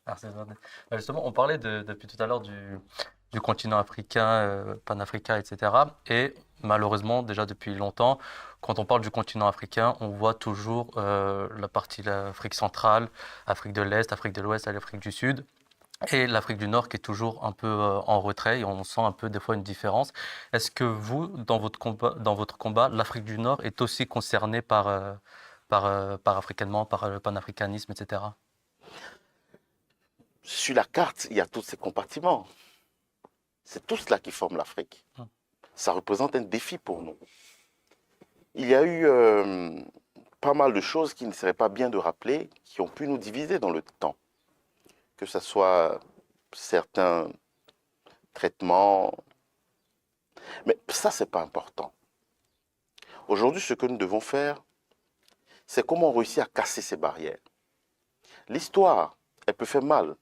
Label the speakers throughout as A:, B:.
A: Merci, Jordan. Justement, on parlait depuis tout à l'heure du continent africain, panafricain, etc. Et malheureusement, déjà depuis longtemps, quand on parle du continent africain, on voit toujours la partie de l'Afrique centrale, Afrique de l'Est, Afrique de l'Ouest et l'Afrique du Sud. Et l'Afrique du Nord qui est toujours un peu en retrait et on sent un peu des fois une différence. Est-ce que vous, dans votre combat, l'Afrique du Nord est aussi concernée par africanement, par le panafricanisme, etc.
B: Sur la carte, il y a tous ces compartiments. C'est tout cela qui forme l'Afrique. Ça représente un défi pour nous. Il y a eu pas mal de choses qui ne seraient pas bien de rappeler, qui ont pu nous diviser dans le temps. Que ce soit certains traitements. Mais ça, c'est pas important. Aujourd'hui, ce que nous devons faire, c'est comment on réussit à casser ces barrières. L'histoire, elle peut faire mal.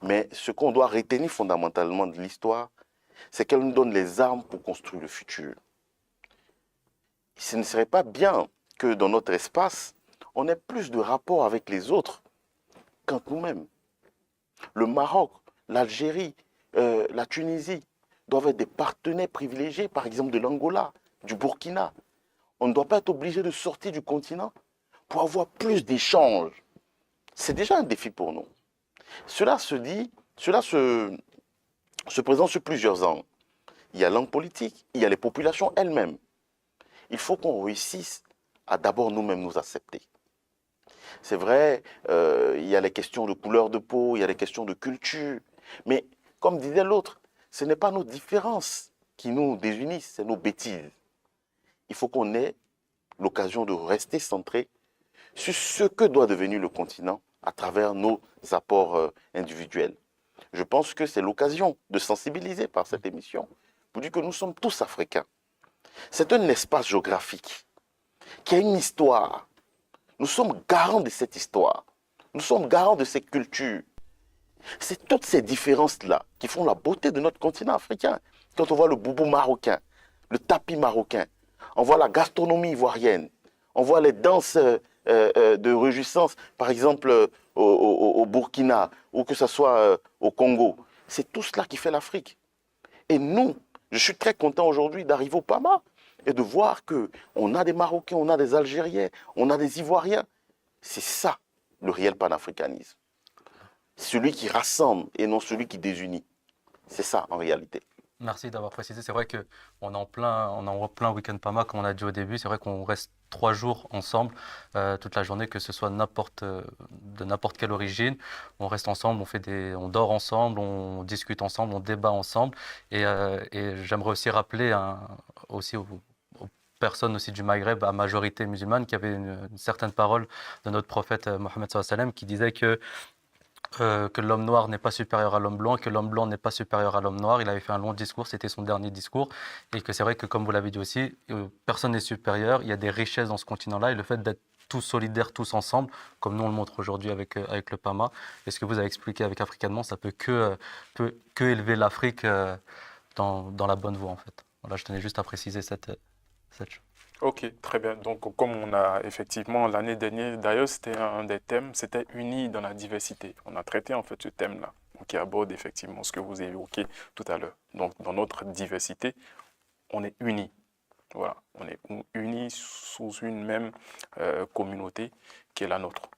B: Mais ce qu'on doit retenir fondamentalement de l'histoire, c'est qu'elle nous donne les armes pour construire le futur. Ce ne serait pas bien que dans notre espace, on ait plus de rapports avec les autres qu'entre nous-mêmes. Le Maroc, l'Algérie, la Tunisie doivent être des partenaires privilégiés, par exemple de l'Angola, du Burkina. On ne doit pas être obligé de sortir du continent pour avoir plus d'échanges. C'est déjà un défi pour nous. Cela se dit, cela se présente sur plusieurs angles. Il y a l'angle politique, il y a les populations elles-mêmes. Il faut qu'on réussisse à d'abord nous-mêmes nous accepter. C'est vrai, il y a les questions de couleur de peau, il y a les questions de culture. Mais comme disait l'autre, ce n'est pas nos différences qui nous désunissent, c'est nos bêtises. Il faut qu'on ait l'occasion de rester centré sur ce que doit devenir le continent à travers nos apports individuels. Je pense que c'est l'occasion de sensibiliser par cette émission pour dire que nous sommes tous africains. C'est un espace géographique qui a une histoire. Nous sommes garants de cette histoire. Nous sommes garants de cette culture. C'est toutes ces différences-là qui font la beauté de notre continent africain. Quand on voit le boubou marocain, le tapis marocain, on voit la gastronomie ivoirienne, on voit les danses de réjouissance, par exemple au Burkina, ou que ce soit au Congo. C'est tout cela qui fait l'Afrique. Et nous, je suis très content aujourd'hui d'arriver au PAMA et de voir qu'on a des Marocains, on a des Algériens, on a des Ivoiriens. C'est ça le réel panafricanisme. Celui qui rassemble et non celui qui désunit. C'est ça en réalité.
A: Merci d'avoir précisé. C'est vrai que on est en plein week-end PAMA, comme on a dit au début. C'est vrai qu'on reste 3 jours ensemble, toute la journée, que ce soit de n'importe quelle origine. On reste ensemble, on dort ensemble, on discute ensemble, on débat ensemble. Et j'aimerais aussi rappeler aussi aux personnes aussi du Maghreb à majorité musulmane qui avait une certaine parole de notre prophète Mohammed sallallahu alayhi wa sallam qui disait que l'homme noir n'est pas supérieur à l'homme blanc, que l'homme blanc n'est pas supérieur à l'homme noir. Il avait fait un long discours, c'était son dernier discours, et que c'est vrai que, comme vous l'avez dit aussi, personne n'est supérieur. Il y a des richesses dans ce continent-là, et le fait d'être tous solidaires, tous ensemble, comme nous on le montre aujourd'hui avec le PAMA, et ce que vous avez expliqué avec Africanement, ça peut que élever l'Afrique dans la bonne voie en fait. Voilà, je tenais juste à préciser cette chose.
C: Ok, très bien. Donc, comme on a effectivement l'année dernière, d'ailleurs, c'était un des thèmes, c'était unis dans la diversité. On a traité en fait ce thème-là, qui aborde effectivement ce que vous évoquez tout à l'heure. Donc, dans notre diversité, on est unis. Voilà, on est unis sous une même communauté qui est la nôtre.